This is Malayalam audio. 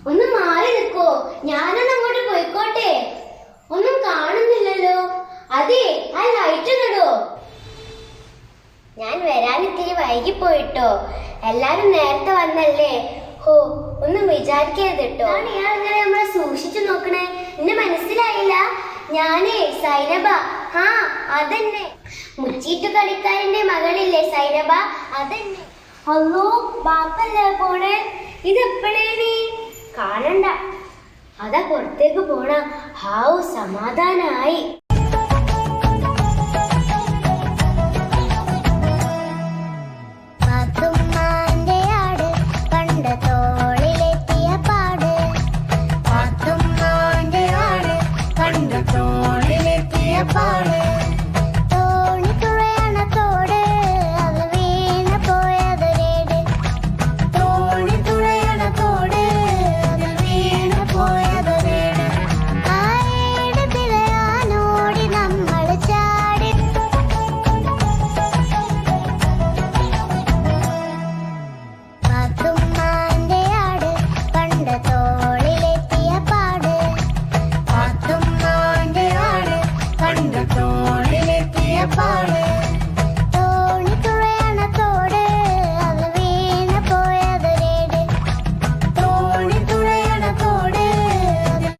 ഒന്ന് മാറി നിൽക്കോ, ഞാനൊന്ന് അങ്ങോട്ട് പോയിക്കോട്ടെ. ഒന്നും കാണുന്നില്ലല്ലോ. അതെ, ആ ലൈറ്റ് ഇടോ. ഞാൻ വരാൻ ഇത്തിരി വൈകിപ്പോയിട്ടോ. എല്ലാരും നേരത്തെ വന്നല്ലേ. ഹോ, ഒന്നും വിചാരിക്കരുത് കേട്ടോ. ഇയാൾ ഇങ്ങനെ നമ്മളെ സൂക്ഷിച്ചു നോക്കണേ. എന്നെ മനസ്സിലായില്ല? ഞാനേ സൈനബ. ആ അതന്നെ, മുച്ചീട്ടു കളിക്കാരന്റെ മകളില്ലേ സൈനബ, അതന്നെ. അല്ലോ, ബാപ്പല്ലേ പോണേ? ഇതെപ്പോഴേനി കാണണ്ട. അതാ പുറത്തേക്ക് പോണ. ഹാവു, സമാധാനായി.